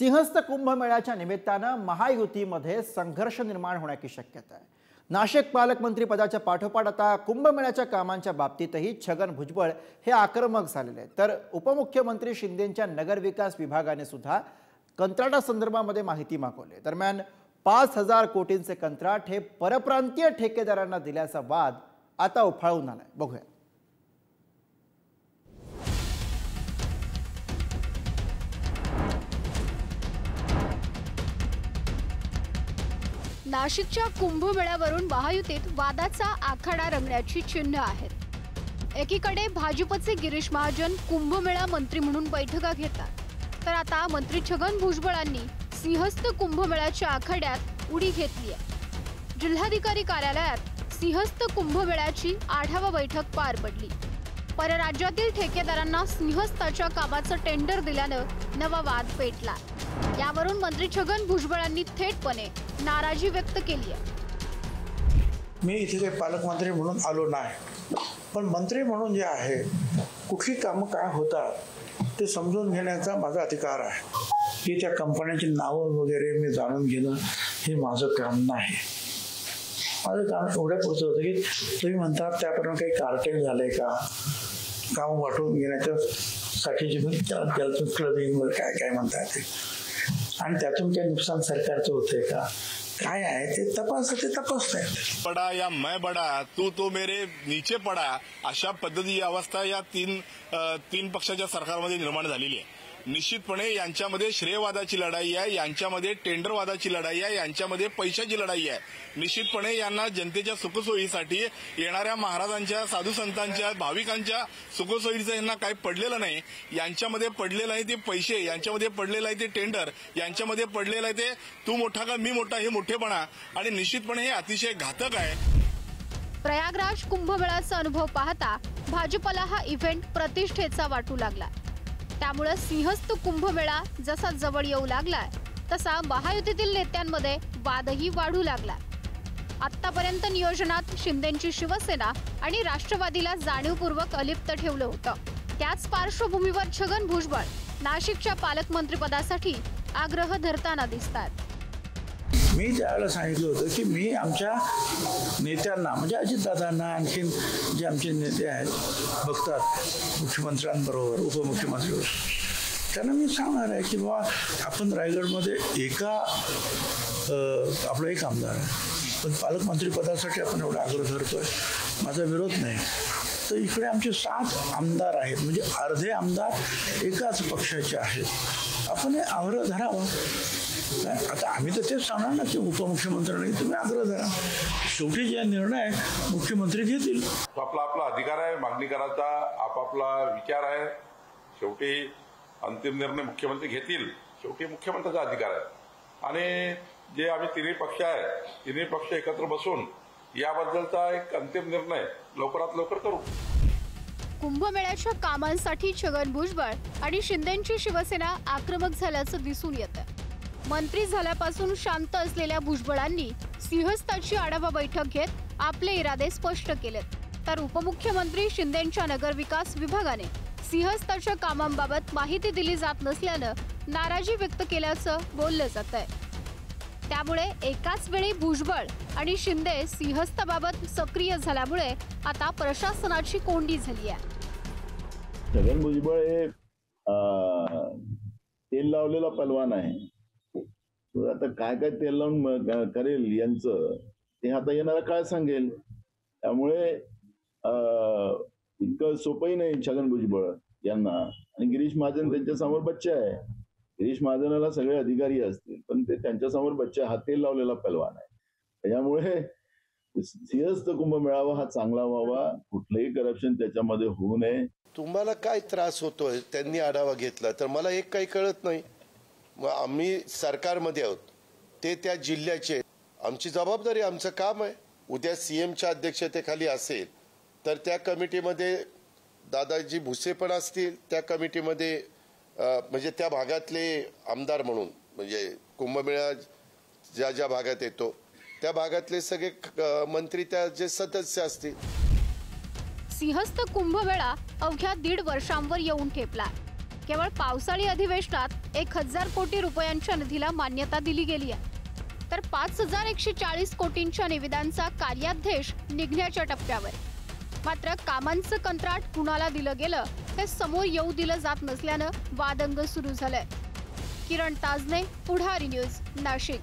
सिंहस्थ कुंभमेळ्याच्या निमित्तानं महायुतीमध्ये संघर्ष निर्माण होण्याची शक्यता आहे। नाशिक पालकमंत्री पदाच्या पाठोपाठ आता कुंभमेळ्याच्या कामांच्या बाबतीतही छगन भुजबळ हे आक्रमक झालेले आहेत। तर उपमुख्यमंत्री शिंदेंच्या नगरविकास विभागाने सुद्धा कंत्राटासंदर्भामध्ये माहिती मागवली। दरम्यान 5000 कोटींचे कंत्राट हे परप्रांतीय ठेकेदारांना दिल्याचा वाद आता उफाळून आलाय। बघूया। नाशिकच्या कुंभमेळ्यावरून महायुतीत वादाचा आखाडा रंगण्याची चिन्ह आहेत। एकीकडे भाजपचे गिरीश महाजन कुंभमेळा मंत्री म्हणून बैठका घेतात, तर आता मंत्री छगन भुजबळांनी सिंहस्थ कुंभमेळ्याच्या आखाड्यात उडी घेतली आहे। जिल्हाधिकारी कार्यालयात सिंहस्थ कुंभमेळ्याची आढावा बैठक पार पडली। परराज्यातील ठेकेदारांना सिंहस्थाच्या कामाचं टेंडर दिल्यानं नवा वाद पेटला। यावरून मंत्री छगन भुजबळांनी थेटपणे नाराजी व्यक्त केली आहे। मी इथे काही पालकमंत्री म्हणून आलो नाही, पण मंत्री म्हणून जे आहे कुठली कामं काय होतात ते समजून घेण्याचा माझा अधिकार आहे। की त्या कंपन्यांची नावं वगैरे मी जाणून घेणं हे माझं काम नाही। माझं काम एवढ्यापुरतं होतं की तुम्ही म्हणता त्याप्रमाणे काही कार्टेल झालंय का, काम वाटून घेण्याच्या साठीची क्लबिंग वगैरे काय काय म्हणतात ते, आणि त्यातून काही नुकसान सरकारचं होतंय का, काय आहे ते तपासताय। बडा या मैं बडा तू तो मेरे नीचे पडा, अशा पद्धती अवस्था या तीन पक्षाच्या सरकारमध्ये निर्माण झालेली आहे। निश्चितपणे यांच्यामध्ये श्रेयवादाची लढाई आहे, यांच्यामध्ये टेंडरवादाची लढाई आहे, यांच्यामध्ये पैशाची लढाई आहे। निश्चितपणे यांना जनतेच्या सुखसोयीसाठी येणाऱ्या महाराजांच्या, साधू संतांच्या, भाविकांच्या सुखसोयीचं यांना काही पडलेलं नाही। यांच्यामध्ये पडलेलं आहे ते पैसे, यांच्यामध्ये पडलेलं आहे ते टेंडर, यांच्यामध्ये पडलेलं आहे ते तू मोठा का मी मोठा हे मोठेपणा, आणि निश्चितपणे हे अतिशय घातक आहे। प्रयागराज कुंभमेळ्याचा अनुभव पाहता भाजपला हा इव्हेंट प्रतिष्ठेचा वाटू लागला। त्यामुळे सिंहस्थ कुंभमेळा जसा जवळ येऊ लागलाय तसा महायुतीतील नेत्यांमध्ये वादही वाढू लागला। आतापर्यंत नियोजनात शिंदेंची शिवसेना आणि राष्ट्रवादीला जाणीवपूर्वक अलिप्त ठेवलं होतं। त्याच पार्श्वभूमीवर छगन भुजबळ नाशिकच्या पालकमंत्रीपदासाठी आग्रह धरताना दिसतात। मी त्यावेळेला सांगितलं होतं की मी आमच्या नेत्यांना म्हणजे अजितदादांना, आणखीन जे आमचे नेते आहेत बघतात मुख्यमंत्र्यांबरोबर, उपमुख्यमंत्र्यांबरोबर, त्यांना मी सांगणार आहे की बाबा आपण रायगडमध्ये आपला एक आमदार आहे, पण पालकमंत्रीपदासाठी आपण एवढा आग्रह धरतोय, माझा विरोध नाही। तर इकडे आमचे 7 आमदार आहेत, म्हणजे अर्धे आमदार एकाच पक्षाचे आहेत, आपण हे आग्रह धरावा। आता आम्ही तर तेच सांगणार ना की उपमुख्यमंत्र्यांनी तुम्ही आग्रह धरा, शेवटी जे निर्णय मुख्यमंत्री घेतील। आपला अधिकार आहे मागणी करायचा, आपापला विचार आहे, शेवटी अंतिम निर्णय मुख्यमंत्री घेतील, शेवटी मुख्यमंत्र्याचा अधिकार आहे। आणि जे आम्ही तिन्ही पक्ष आहे, तिन्ही पक्ष एकत्र बसून याबद्दलचा एक अंतिम निर्णय लवकरात लवकर करू। कुंभमेळ्याच्या कामांसाठी छगन भुजबळ आणि शिंदेंची शिवसेना आक्रमक झाल्याचं दिसून येतं। मंत्री झाल्यापासून शांत असलेल्या भुजबळांनी सिंहस्थाची आढावा बैठक घेत आपले इरादे स्पष्ट केलेत, तर उपमुख्यमंत्री शिंदेंच्या नगरविकास विभागाने सिंहस्थाच्या कामांबाबत माहिती दिली जात नसल्यानं नाराजी व्यक्त केल्याचं बोललं जातंय। त्यामुळे एकाच वेळी भुजबळ आणि शिंदे सिंहस्थाबाबत सक्रिय झाल्यामुळे आता प्रशासनाची कोंडी झाली आहे। छगन भुजबळ हे तेल लावलेला पलवान आहे। आता काय काय तेल लावून करेल यांचं ते आता येणारा काळ सांगेल। त्यामुळे इतकं सोपंही नाही छगन भुजबळ यांना। आणि गिरीश महाजन त्यांच्या समोर बच्चा आहे, गिरीश महाजनाला सगळे अधिकारी असतील, पण ते त्यांच्या समोर बच्चा हा तेल लावलेला पलवान आहे। त्याच्यामुळे सिंहस्थ कुंभमेळावा हा चांगला व्हावा, कुठलंही करप्शन त्याच्यामध्ये होऊ नये। तुम्हाला काय त्रास होतोय त्यांनी आढावा घेतला तर मला एक काही कळत नाही। आम्ही सरकारमध्ये आहोत, ते त्या जिल्ह्याचे, आमची जबाबदारी, आमचं काम आहे। उद्या सीएमच्या अध्यक्षतेखाली असेल तर त्या कमिटीमध्ये दादाजी भुसे पण असतील, त्या कमिटीमध्ये म्हणजे त्या भागातले आमदार म्हणून, म्हणजे कुंभमेळा ज्या ज्या भागात येतो त्या भागातले सगळे मंत्री त्याचे सदस्य असतील। सिंहस्थ कुंभमेळा अवघ्या 1.5 वर्षांवर येऊन ठेपला। केवळ पावसाळी अधिवेशनात 1000 कोटी रुपयांच्या निधीला मान्यता दिली गेली आहे, तर 5140 कोटींच्या निविदांचा कार्यादेश निघण्याच्या टप्प्यावर. मात्र कामांचं कंत्राट कुणाला दिलं गेलं हे समोर येऊ दिलं जात नसल्यानं वादंग सुरू झालंय. किरण ताजने, पुढारी न्यूज, नाशिक.